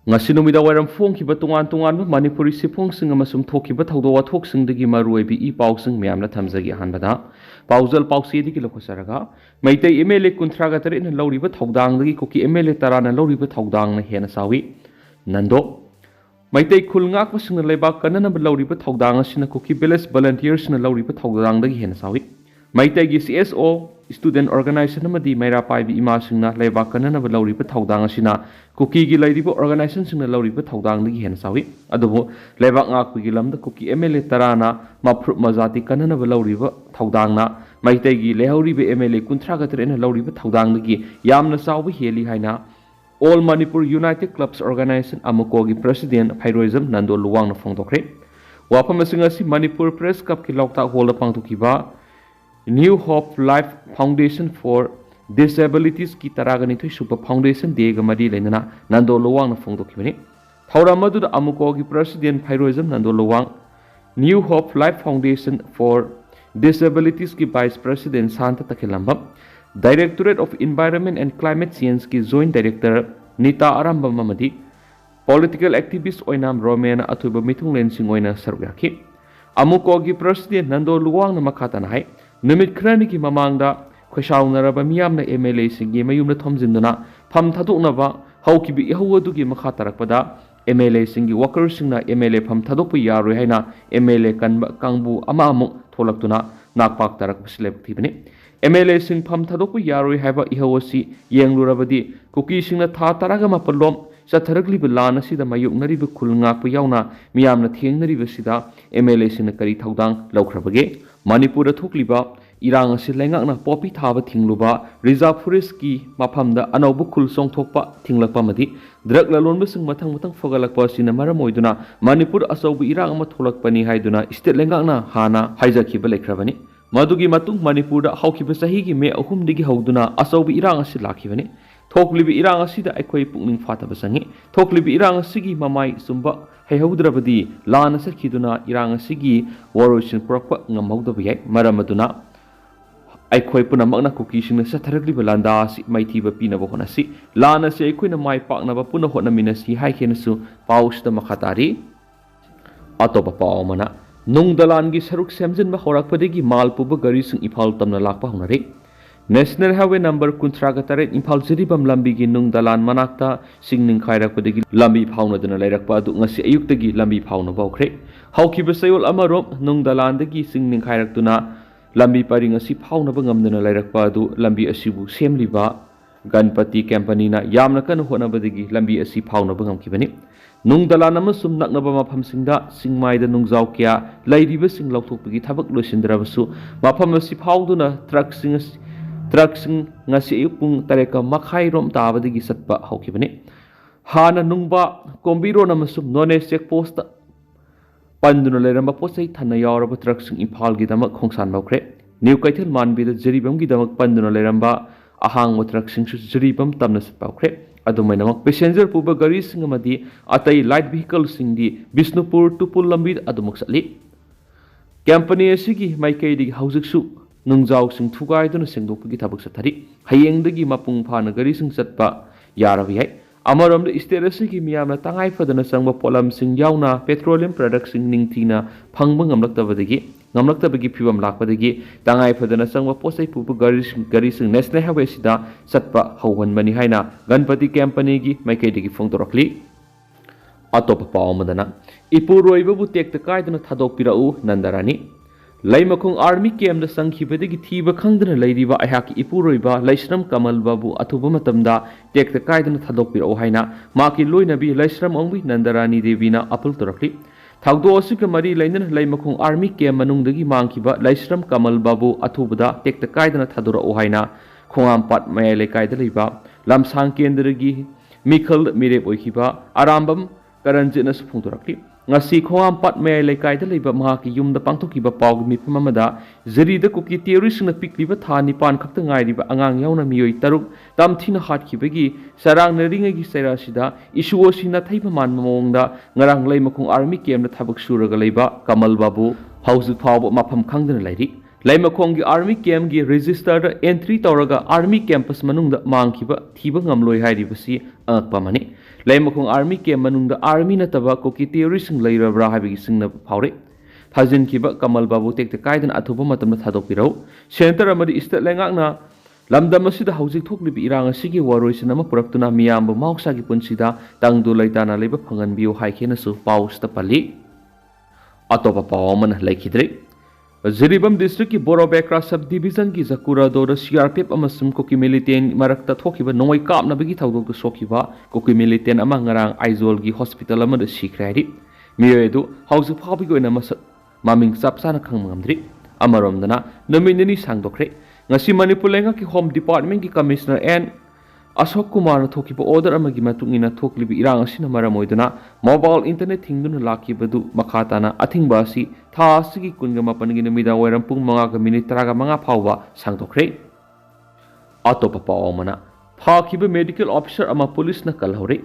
ngasi numida wairam phongkiba tongan manipuri sifhongsing amasum thokiba thawdo wathoksingdagi maruibi I pausing miyamna thamjagi hanbada paujal pausedigi lokhosaraga maitai MLA kunthraga tare na lawriba thawdangdagi Kuki MLA tarana lawriba thawdangna hena sawi nando maitai khulngak wasingna leibak kanana lawriba thawdang asina Kuki village volunteers na lawriba thawdangdagi hena sawi maitai gi CSO student organization amadi maira paibi imasingna leibak kanana lawriba thawdang asina Kuki gi laidibo organization singna lawriba thawdangdagi hena sawi adubo leibak ngakpigi lamda Kuki MLA tarana mapru majati kanana lawriba thawdangna maitai gi lehoribe MLA kunthraga tare na lawriba thawdangdagi yamna sawi heli haina All Manipur United Clubs Organization Amukogi President Phairoism Nando Luwang na phongdokre wapam asingasi Manipur Press Club ki lokta hol pangtukiba New Hope Life Foundation for Disabilities ki taragani thoi super foundation dega mari lenana Nando Luwang na phongdokibani thauramadu da Amukogi President Phairoism Nando Luwang New Hope Life Foundation for Disabilities ki Vice President Santa Takilamba Directorate of Environment and Climate Change ki Joint Director Nita Aramba Mamadi Political Activist Oinam Romena Atuba Mitung Lensing Oina Sarwyaki Amukogi President Nando Luwang na makata na hai Numit krani ki mamangda Khoshaw naraba miyam na MLA singi mayum na thomjinduna pham thadukna ba hawkibi ihawadu gi makhatarakpada MLA singi workers singna MLA pham thadokpu yaroi haina MLA kanba kangbu ama amuk tholaktuna nakpak tarak slep thibani MLA sing pham thadokpu yaroi haiba ihawasi yenglurabadi Kuki singna tha taraga mapalom satharagli bilana sida mayuknari bi khulngak pu yauna miyamna thengnari bi sida MLA singna kari thaudang laukrabage Manipur thukliba irang asi lengakna popi thaba thingluba reserve forest ki maphamda anobu khul songthokpa thinglakpa madi drug lalonba sing mathang fogalakpa sina maram oiduna Manipur asaubu irang ama tholakpani haiduna state lengakna hana haijakhiba lekrabani madugi matung Manipur da hawkiba sahi gi me ahum digi hawduna asaubu irang asi lakhibani thoklibi irang asi da aikoi pukning fataba sangi thoklibi irang asi gi mamai sumba haihudrabadi lana sakhiduna irang asi gi waroshin purakpa ngamhawdaba yai maramaduna aikoi punamakna Kuki singna satharagli balanda si maithiba pinaba honasi lana se aikoi na mai paknaba puna hotna minasi haikhre su pausta makhatari atopa paumana Nungdalan gi saruk semjin ba horakpadegi malpuba gari sing Imphal tamna lakpa honare National Highway number kunthraga taret Imphal jiribam lambi gi Nungdalan manakta singning khairakpadegi lambi phaunaduna lairakpa adu ngasi ayuktagi lambi phauna bawkhre hawkiba sayol amarom Nungdalan dagi singning khairaktuna lambi paring asi phaunaba ngamduna lairakpa adu lambi asibu semliba Ganpati company na yamna kan honabadegi lambi asi phaunaba ngamkibani Nungdalan amasum naknaba maphamsingda singmaida nungjaw kya lairiba sing lauthokpagi thabak loisindrabasu mafam asi phauduna truck sing ngasi ayukpung tareka makhai rom tabadegi satpa hawkibani hana nungba kombiro namasum none check post panduna leramba posai thana yawraba truck sing Imphal gi damak khongsan bawkhre New Kaithal manbida jiribam gi damak panduna leramba ahang truck sing su jiribam tamna satpawkhre adumainamak passenger puba gari sing amadi atai light vehicle sing di Bisnupur Tupul lambi adumuk satli company asigi maikai di haujiksu nungjaw sing thugai duna sengdokpagi thabak sathari hayengdagi mapung phana gari sing satpa yarabi hai amaramda state asigi miyamna tangai fadana sangba polam sing yauna petroleum products sing ningthina phangba ngamlaktabagi phibam lakpadagi tangai fadana sangba posai pupu gari sing national highway sida satpa hauhanbani haina Ganpati company gi maikaidagi phongdorakli atopa pawmadana ipuroibabu tekta kaidana thadokpirau nandarani Laimakong army camp da sangkhibadagi thiba khangdana lairiba ayhaki ipuroiba Laisram Kamal babu athuba matamda tekta kaidana thadokpirau haina maki loinabi Laisram ongbi Nandarani Devina apul torakli Thagdo asika mari lainan Laimakong army camp manungdagi mangkiba Laisram Kamal babu athubada tekta kaidana thadura haina khongampat mayale kaida leiba lamsang kendragi Mikhal mirep oikiba arambam karanjina suphungtorakli ngasi khongampat mayale kaida leiba mahaki yumda pangthokiba pawgi mifam amada zarida Kuki terrorist na pikliba thani pan khakta ngairiba angang yauna miyoi taruk tamthina hatkibagi sarang naringagi sairasida isuosina thaiba manma mawngda ngarang Laimakong army camp na thabak suraga leiba Kamal babu hauzu phawba mafam khangdana lairi Laimakonggi army camp gi register da entry tawraga army campus manungda mangkiba thiba ngamloi hairibasi angakpamani Laimakong army camp manungda army nataba Kuki terrorist sing leirabra haibigi singna phawre Thajin kiba Kamal Babu tekte kaidan athuba matamna thadokpirau center amadi state lengakna lamdam asida hauzik thoklibi irang asigi waroisin ama puraktuna miyamba mausagi punsida tangdu laitana leba phanganbiu haikhena su pausta pali atopa pawman laikhidre Ziribam district ki Borobekra subdivision ki Zakura Dora CRPF amasum Kuki militant marakta thokiba noi kapna bagi thawdok sokiba Kuki militant ama ngarang Aizol gi hospital ama sikhrari miyedu hauzu phabi goina maming sapsana khangmamdri amaromdana nominani sangdokre ngasi Manipur lenga ki home department ki commissioner and Ashok Kumar thokiba order amagi matungina thoklibi irang asina maramoiduna mobile internet thingduna lakibadu makhatana athingba asi tha asigi kunga mapangi numida wairam pung manga ka minute 35 phawba sangdokre atopa pawmana phakiba medical officer ama police na kalhore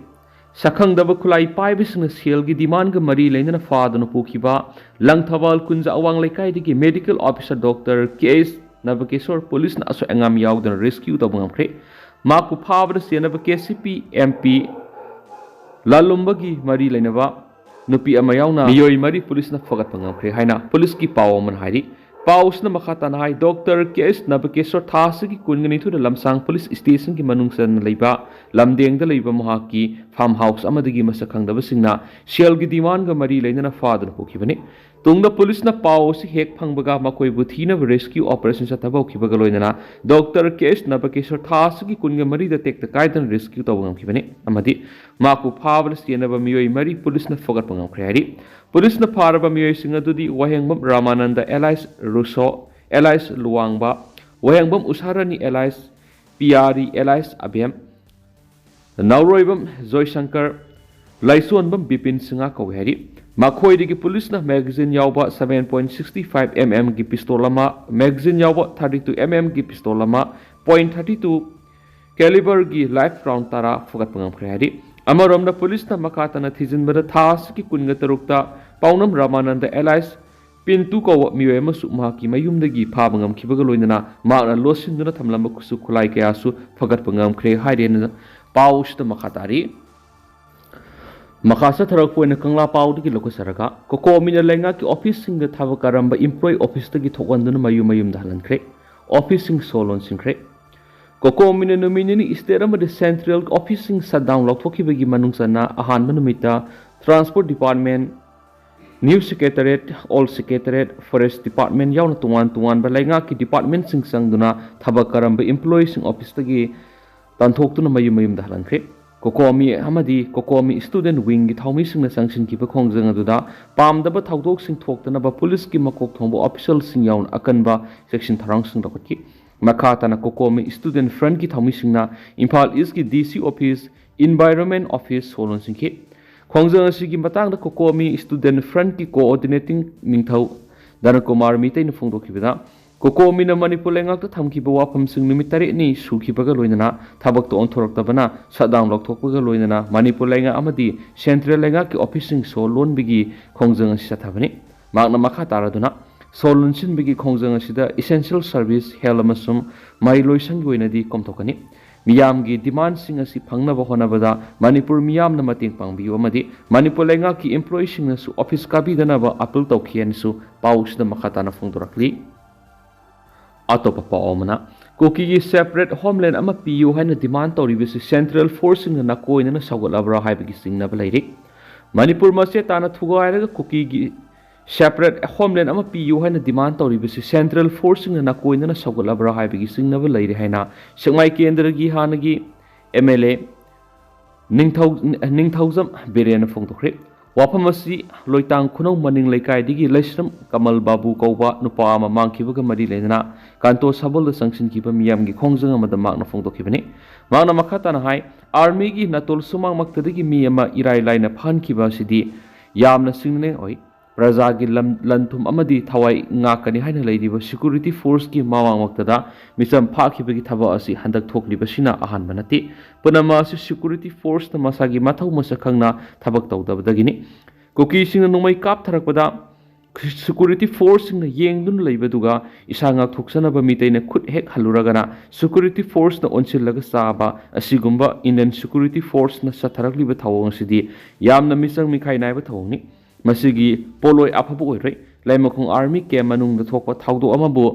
Sakhang daba kulai pai bisna sel gi demand ga mari leina faadana pukiba langthawal kunja awang lekai digi medical officer doctor KS Navakesor police na aso engam yaudana rescue tabangam kre maku phabra senaba KCP MP lalumbagi mari leinaba nupi ama yauna miyoi mari police na fagat pangam kre haina police ki pawman hairi pausna makhatana hai Dr. KS Navakesor thasagi kungani thu lamsang police station ki manungsan leiba lamdeng da leiba mahaki farm house amadagi masakhang daba singna shell gi diwan ga mari leina faadana pokibani tungda police na paus hek phangbaga makoi buthina rescue operation sa tabau kibaga loinana Dr. KS Navakesor thasagi kunga mari da tekta kaidan rescue tawangam kibani amadi maku phabra senaba miyoi mari police na fagat pangam khari police na pharaba miyoi singa dudi wahengbam Ramananda Elias Russo Elias Luangba wahengbam Usharani Elias Piari Elias Abem Nauroibam Joy Shankar Laisonbam Bipin Singa Kawhari Makhoi digi police na magazine yauba 7.65 mm gi pistol ama magazine yauba 32 mm gi pistol ama .32 caliber gi live round tara fugat pangam khari amarom na police na makatana thijin bada thas ki kunga tarukta paunam Ramananda Elias pintu ko miwe masu mahaki mayumdagi phabangam khibaga loinana maana losinduna thamlamba kusu khulai kaya su fagat pangam khre haiden pausta makatari Makasa tharak poina kangla pau ki loko saraka koko mina lenga ki office sing da thava karamba employee office ta ki thokanduna mayum dalan khre office sing solon sing khre koko mina nomini istera ma de central office sing shut down lok thoki bagi manungsana ahan manumita transport department new secretariat all secretariat forest department yauna tuan ba lenga ki department sing sangduna thava karamba employee sing office ta ki tanthok tuna mayum dalan khre Kokomi Hamadi Kokomi student wing gi thaumi singna sanction ki khongjang aduda pamdaba thaudok sing thoktana ba police ki makok thongbo official sing yaun Akanba section tharang sing rakki makata na Kokomi student front ki thaumi singna Imphal East ki DC office environment office solon sing ki khongjang asigi matang da Kokomi student front ki coordinating mingthau Danakumar mitai na phongdoki bida Kokomi na Manipur lengak ta thamki ba wafam sing numit tare ni suki baga loinana thabak to onthorak tabana shutdown lokthok baga loinana Manipur lenga amadi central lenga ki office sing solon bigi khongjang si thabani magna makha taraduna solon sin bigi khongjang sida essential service hel amasum mai loisang goinadi komthokani miyam gi demand sing asi phangna ba hona bada Manipur miyam na mating pangbiu amadi Manipur lenga ki employee sing na su office ka bi dana ba appeal tawkhian su paus da makha ta na phongdorakli Atopa paomana Kuki gi separate homeland ama PU haina demand tawribisi central forcing na koina na sagotlabra haibagi singna balairi Manipur mase tana thugairaga Kuki gi separate homeland ama PU haina demand tawribisi central forcing na koina na sagotlabra haibagi singna balairi haina Sengmai kendra gi hanagi MLA Ningthaujam Berena phongdokre Wapamasi loitang khunau maning laikai digi laisram Kamal Babu kauba nupa ama mangkibaga mari lena kanto sabol da sanction kiba miyam gi khongjang ama da magna phongdokibani magna makhata na hai army gi natol sumang maktadagi mi ama irai laina phan kiba sidi yamna singne oi praja gi lanthum amadi thawai ngakani haina leidiba security force ki mawang maktada misam phakibagi thaba asi handak thokliba sina ahan banati punama asi security force na masagi mathau masakhangna thabak tawdabadagini Kuki singna numai kap tharakpada security force na yengdun leibaduga isanga thuksanaba mitaina khut hek haluragana security force na onsillaga saba asigumba Indian security force na satharakliba thawong sidi yamna misang mikhai naiba thawngni masigi poloi aphabu oirei laimakhong army ke manung da thokpa thawdo amabu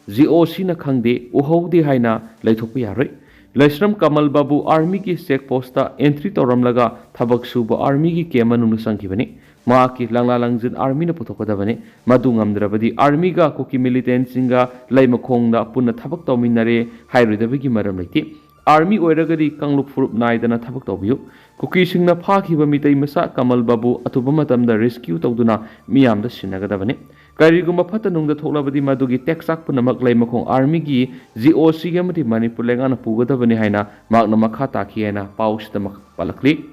GOC na khangde uhaude haina laithokpa yaroi Laisram Kamal Babu Army ki check post ta entry toramlaga thabak suba army ki ke manung sangkibani ma ki langla langjin army na puthokadabani madu ngamdrabadi army ga Kuki militant singa laimakhong da punna thabak tawminare hairodabagi maram leiti army oiragadi kangluk furup naidana thabak tawbiyu Kuki singna phakhiba mitai masa Kamal Babu atuba matamda rescue tawduna miyamda sinagadabani Karigumba Patanung Tolabadi Madugi Texak Punamak Laimakong Army gi GOC Gamati Manipur Langana Pugadabani Haina Magna Makata Kiena Paus the Palakli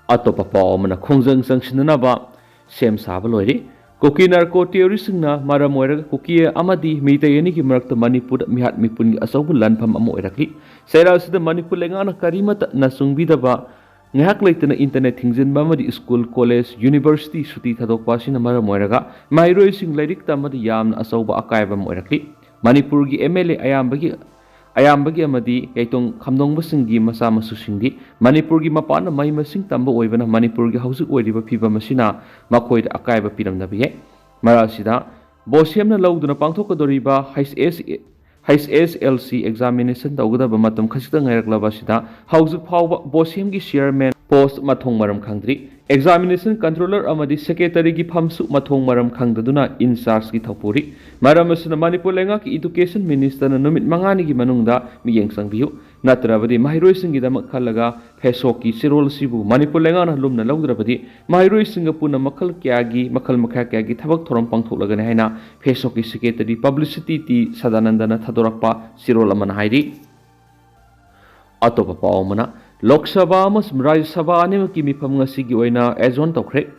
Atopa Paumana Kongzang Sanctionaba Sem Sabalori Kuki Narco Terrorisna Maramoira Kuki Amadi Mita Yaniki Mark the Manipur Mihat Mipun Asobulan Pam Amoiraki Seras the Manipur Langana Karimata Nasung Bidaba Ngahak laitana internet thingzin bamadi school college university suti thadok pasina mara moiraga mairoi sing lairik tamadi yamna asauba akaiba moirakli manipur gi MLA ayambagi amadi yaitong khamdong basingi masa masusingdi manipur gi mapana mai masing tamba oibana manipur gi hausuk oiriba phiba masina makhoi da akaiba piramnabiye marasida bosiamna lauduna pangthokadoriba HSLC examination tawgdaba matam khasita ngairakla sida hausuk phawba bosiam gi chairman post mathong maram khangdri examination controller amadi secretary gi phamsu mathong maram khangdaduna in charge gi thapuri maram asuna manipur lenga ki education minister na numit mangani gi manungda miyeng sangbiu natrabadi mairoi singi damak khalaga phesok ki sirol sibu manipur lenga na lumna lawdrabadi mairoi singa puna makhal makha kya gi thabak thoram pangthoklagani haina phesok ki secretary publicity ti sadanandana thadorakpa sirol amana hairi atopa pawmana Lok Sabha amasum Rajya Sabha animaki mifam ngasi gi oina adjourn tawkhre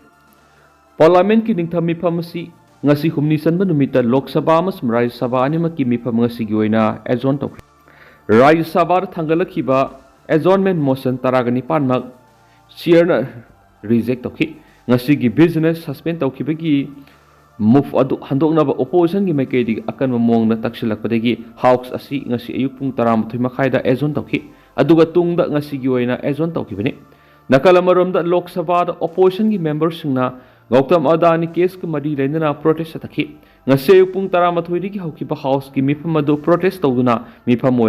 Parliament ki ningtham mifam asi ngasi humni sanba numita Lok Sabha amasum Rajya Sabha animaki mifam ngasi gi oina adjourn tawkhre Rajya Sabha thangalakhiba adjournment motion taragani panmak Sire na reject tawkhi ngasi gi business suspend tawkhibagi move adu handoknaba opposition gi maikedi akan mongna taksilakpadagi house asi ngasi ayuk pung 13 makhaida adjourn tawkhi aduga tungda ngasi gi oina adjourn tawkibani nakalamaromda Lok Sabha da opposition gi members singna Gautam Adani case ka mari leinana protest atakhi ngasi pung 13 digi haukiba house gi mifam adu protest tawduna mifam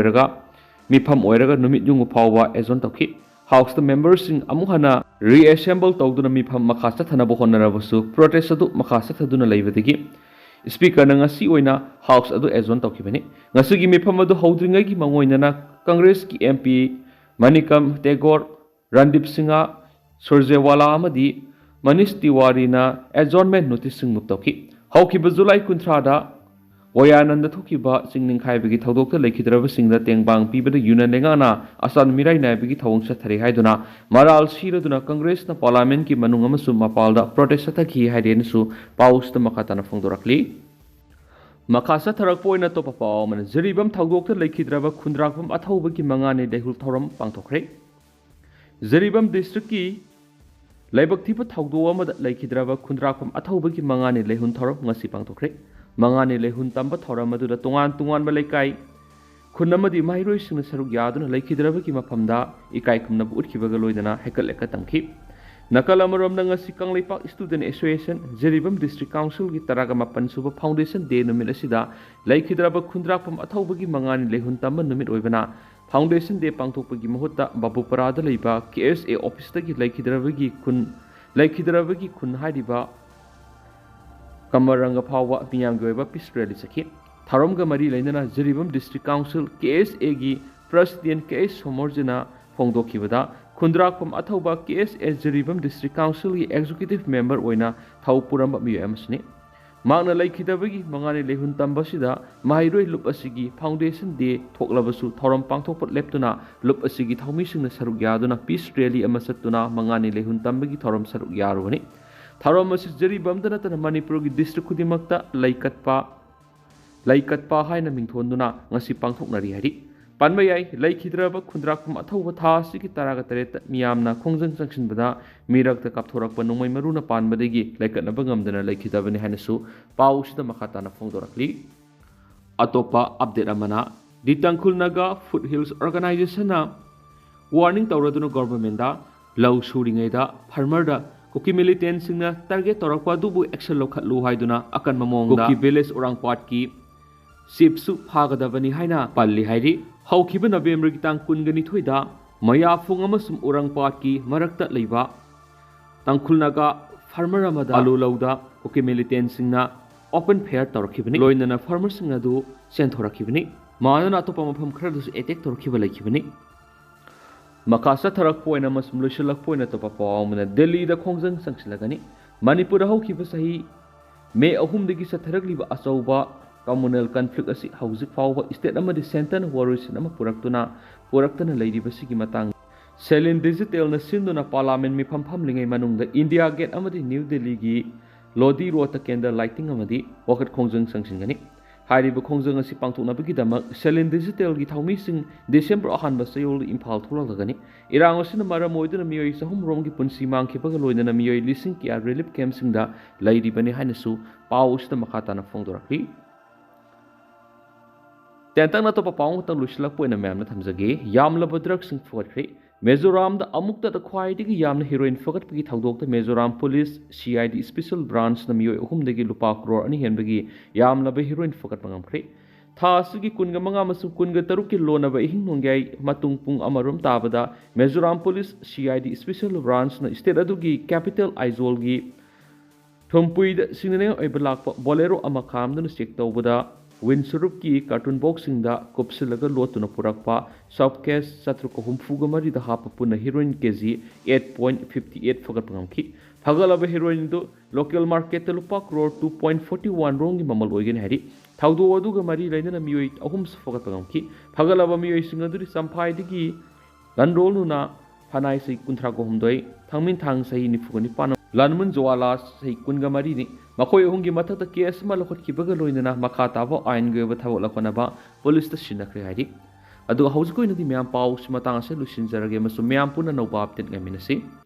oiraga numit jungu phawwa adjourn tawkhi house the members sing amuhana reassemble tawduna mifam makhasa thanaba honarabasu protest adu makhasa thaduna leibadigi Speaker na ngasi oina house adu adjourn tawkibani ngasi gi mifam adu hawdringai gi mangoinana Congress ki MP Manikam Tagore Randip Singha Surjewala amadi Manish Tiwari na adjournment notice sing muptawki hawkiba July 13 da Oyananda thokiba singning khaibagi thodokta lekhidraba singda tengbang pibada union lengana asan mirai naibagi thawong sathari haiduna maral siraduna Congress na parliament ki manung amasu mapalda protest athaki haiden su paus ta makatana phongdorakli Makasa Tarakpoina Topapa man Zeribam Tagokta Lakidraba Kundrakam Atobaki Mangani Dehul Toram Pangtokre Zeribam District ki Labak Tipa Tagdoama Lakidraba Kundrakam Atobaki Mangani Lehun Toram Ngasi Pangtokre Mangani Lehun Tamba Toramadu the Tungan Malakai Kunamadi Mairo Sing Saruk Yadun Lakidrabaki Mapamda Ikai Kumnabu Kibagaloidana Hekaleka Tanki Nakalamuram ngasi Kang Lepak Student Association Zeribam District Council gi Taragama Pansuba Foundation Day numit asida Laikhidraba Kundrakpam Athawbagi Mangani lehun tamba numit oibana Foundation Day pangthokpagi mahutta Babuparada leiba KSA office tagi Laikhidrabagi kun haidiba Kamaranga Phawa Piyamgi oiba peace rally sakhi Tharamga mari leinana Zeribam District Council KSA gi President KS Somorjina Phongdokhibada Kundrakpam Athoba KSS Zeribam District Council ki executive member oina thau puramba MUMSni Magna Laikhidabagi Mangani lehun tamba sida Mairoi lup asigi Foundation Day thoklabasu thoram pangthokpat leptuna lup asigi thaumi singna saruk yaduna peace rally amasatuna Mangani lehun tambagi thoram saruk yarwani thoram asis Zeribam danatana Manipur gi district kudimakta laikatpa haina mingthonduna ngasi pangthoknari hari Panba याई लेखिद्रब खुंद्राकुम अथौब था सिगी तरागा तरेत मियामना खोंजंग चंगसिनबदा मिरकता कापथोरकपा नोंमै मरुना पानबदगी लेकनबा ngамदना लेखिदबनि हानसु पाउसिदा मखाताना फोंदोरकली अतोपा update अमना दि Tangkhul Naga foot hills organisation warning तौरदुनो government लौ सूरिङैदा फार्मरदा Kuki militant सिंगना टारगेट तौरकपा दुबु एक्शन लौखत्लु हाइदुना अकन ममोंगदा कुकी विलेज उरांगपाट की सिपसु फागदबनि हाइना पाल्ली हाइरि हौखिबा नवेम्बर की तांग कुनगनि थोइदा मयाफुंग अमसुम उरांगपाट की मरक्ता लैबा तंखुल नागा फार्मर अमदा आलू लौदा कुकी मिलिटेंट सिंगना ओपन फेयर तौरखिबनि लोइनना फार्मर सिंग अदु सेंथोरखिबनि मानना अतोपा मफम खरदुस एटेक तौरखिबा लैखिबनि मकासा थरक पोइना मसुम लुशलक पोइना तोपा पावमना दिल्ली दा खोंजंग संगसिलगनि मणिपुर हौखिबा सही मे अहुमदगी सथरगलिबा अचौबा कम्युनल कन्फ्लिक्ट असी हौजिक फावबा स्टेट अमदि सेंटर वॉरिसन अमा पुरक्तना लैरिबसिगी मतंग सेलिन डिजिटल न सिंदुना पार्लियामेंट मिफम फमलिंगै मनुंगदा इंडिया गेट अमदि न्यू दिल्ली की लोधी रोड कैंडल लाइटिंग अमदि वखत खोंजंग संगसिनगनि हारिब खोंजंग असी पांथोकनाबगिदमक सेलिन डिजिटल की थौमीसिंग डिसेंबर अहानबा सयोल इम्फाल थोलगनि इरांग असिना मरम ओइदुना मियोय सहम रोम की पुंसी मांगखिबगा लोइदना मियोय लिसिंग किया रिलीफ कैंप सिंगदा लैरिबनि हाइनसु पाउसिदा मखाताना फोंदोरखि तेंतंग नतोपा पाउंग तंग लुशलकपोइना मैमना थमजगे यामलबा ड्रग्स सिंग फोगटख्रे मिजोराम दा अमुक्ता दा ख्वाइदिगी यामना हीरोइन फोगटपगी थौदोकता Mizoram police CID special branch ना मियोय अहुमदगी लुपा करोड़ अनि हेनबगी यामलबा हीरोइन फोगटपा ngamkhre थासगी कुनगा मंगा मसु कुनगा तरुक की लोनबा इहिंग नोंग्याय मतुंग पुंग अमरुम ताबदा Mizoram police CID special branch ना स्टेट अदुगी कैपिटल आइजोल की थुमपुइदा सिंगने ओइबा लाकपा बोलेरो अमा खामदुना चेक तौबदा विनसुरुप की कार्टून बॉक्सिंग कुपसिलग लोटुन पुरक्पा सब केस 734 हाप पुनः हीरोइन केजी 8.58 फगटपी फगलब हीरोइन लोकल मार्केट लुपा करोड़ 2.41 रोंग की ममल होगन है थौदो मरी लेना मियोई अहम फगटपी फगलब मियोई चंफाई लनरोलुना फनाई सही 39 थांमिन थांग सही 94 लानमुन जोवाला सही 19 मखोय अहुंगी मथक केस मा लखटखिबगा लोइनना मखा ताबो आइन गयबा थबो लखनबा पुलिस ता सिनखरे हाइदि अदु हौजकोइनदि म्याम पाउ सिमतांग से लुसिनजरगे मसु म्याम पुना नौबा अपडेट गमिनसी।